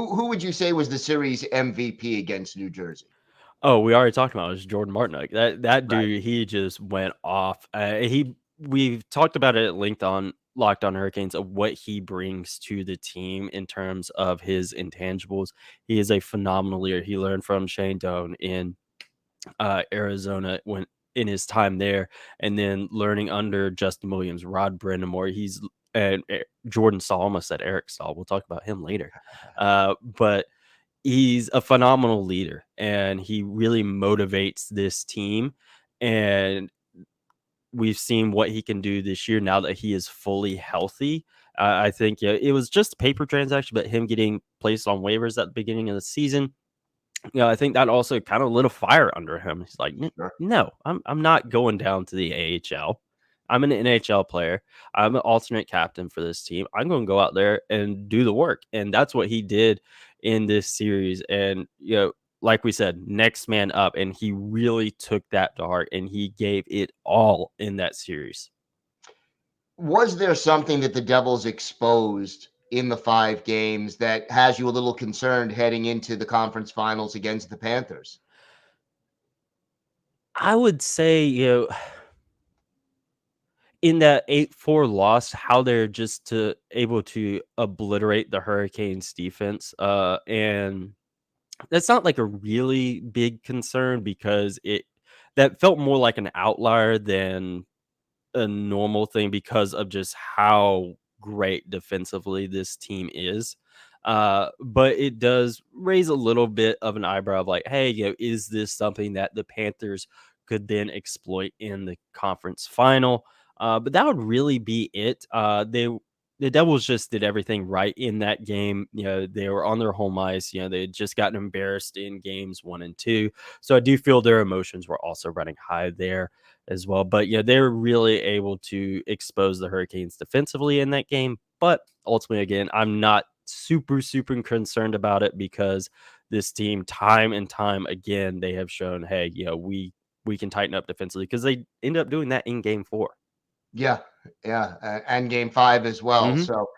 Who would you say was the series MVP against New Jersey? Oh, we already talked about it. It was Jordan Martinook. That Right. dude, he just went off. We've talked about it at length on Locked On Hurricanes of what he brings to the team in terms of his intangibles. He is a phenomenal leader. He learned from Shane Doan in Arizona when in his time there, and then learning under Justin Williams, Rod Brind'amour. He's and Jordan Stahl. Almost said Eric Stahl. We'll talk about him later. But he's a phenomenal leader, and he really motivates this team. And we've seen what he can do this year now that he is fully healthy. I think it was just a paper transaction, but him getting placed on waivers at the beginning of the season, I think that also kind of lit a fire under him. He's like, Sure. No, I'm not going down to the AHL. I'm an NHL player. I'm an alternate captain for this team. I'm going to go out there and do the work." And that's what he did in this series. And like we said, next man up, and he really took that to heart, and he gave it all in that series. Was there something that the Devils exposed in the 5 games that has you a little concerned heading into the conference finals against the Panthers? I would say, in that 8-4 loss, how they're just able to obliterate the Hurricanes defense. And that's not like a really big concern because that felt more like an outlier than a normal thing because of just how great defensively this team is. But it does raise a little bit of an eyebrow of like, hey, is this something that the Panthers could then exploit in the conference final? But that would really be it. The Devils just did everything right in that game. They were on their home ice. They had just gotten embarrassed in games 1 and 2. So I do feel their emotions were also running high there as well. But they're really able to expose the Hurricanes defensively in that game. But ultimately, again, I'm not super concerned about it because this team, time and time again, they have shown, hey, we can tighten up defensively because they end up doing that in game 4. Yeah, yeah, and game 5 as well. Hmm. So,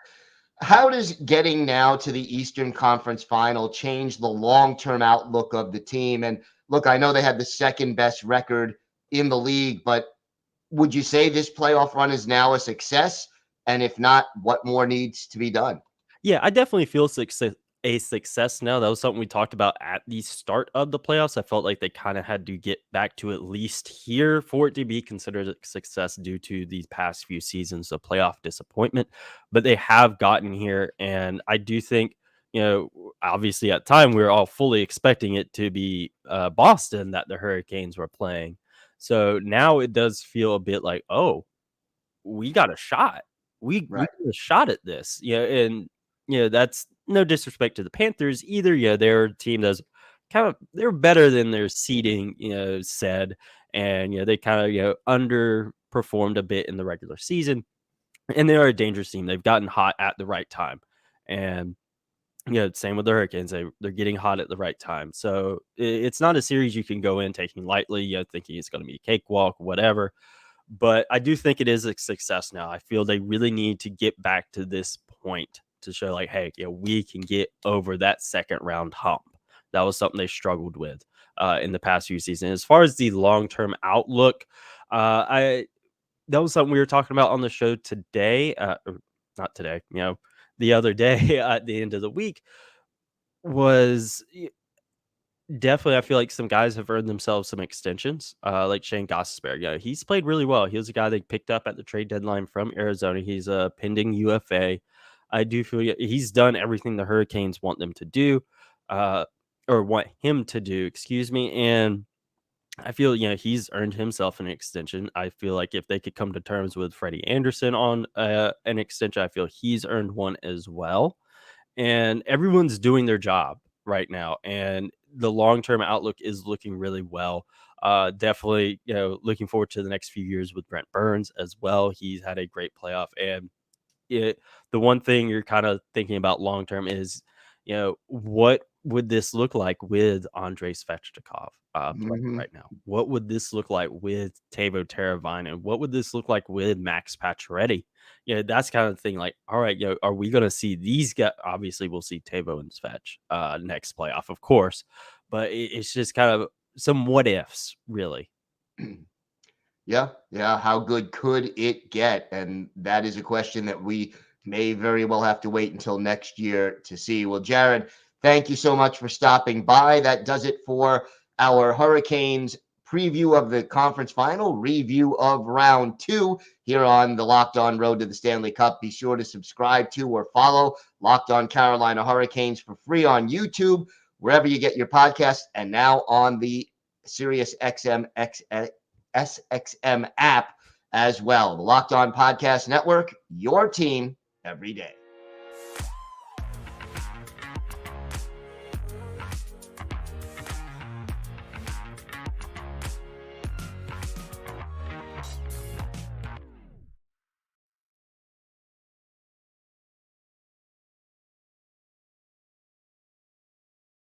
how does getting now to the Eastern Conference Final change the long-term outlook of the team? And look, I know they had the second best record in the league, but would you say this playoff run is now a success? And if not, what more needs to be done? Yeah, I definitely feel a success now. That was something we talked about at the start of the playoffs. I felt like they kind of had to get back to at least here for it to be considered a success due to these past few seasons of playoff disappointment. But they have gotten here, and I do think, obviously at the time we were all fully expecting it to be Boston that the Hurricanes were playing. So now it does feel a bit like, oh, we got a shot. We Right. got a shot at this. And that's no disrespect to the Panthers either. They're a team that's they're better than their seeding, said. And they kind of underperformed a bit in the regular season. And they are a dangerous team. They've gotten hot at the right time. And same with the Hurricanes. They're getting hot at the right time. So it's not a series you can go in taking lightly, thinking it's going to be a cakewalk, whatever. But I do think it is a success now. I feel they really need to get back to this point to show, like, hey, we can get over that second round hump. That was something they struggled with in the past few seasons. As far as the long term outlook, I that was something we were talking about on the show today. Or not today, the other day at the end of the week was definitely, I feel like some guys have earned themselves some extensions, like Shane Gostisbehere. He's played really well. He was a guy they picked up at the trade deadline from Arizona. He's a pending UFA. I do feel he's done everything the Hurricanes want them to do, uh, or want him to do, excuse me. And I feel, he's earned himself an extension. I feel like if they could come to terms with Freddie Anderson on an extension, I feel he's earned one as well, and everyone's doing their job right now, and the long-term outlook is looking really well. Definitely, looking forward to the next few years with Brent Burns as well. He's had a great playoff, and the one thing you're kind of thinking about long term is, what would this look like with Andrei Svechnikov playing Mhm. right now? What would this look like with Teuvo Teravainen? What would this look like with Max Pacioretty? That's kind of the thing. Like, all right, are we going to see these guys? Obviously, we'll see Teuvo and Svech next playoff, of course, but it's just kind of some what ifs, really. Yeah, yeah. How good could it get? And that is a question that we may very well have to wait until next year to see. Well, Jared, thank you so much for stopping by. That does it for our Hurricanes preview of the conference final, review of round two here on the Locked On Road to the Stanley Cup. Be sure to subscribe to or follow Locked On Carolina Hurricanes for free on YouTube, wherever you get your podcasts, and now on the Sirius SXM app as well. The Locked On Podcast Network, your team every day.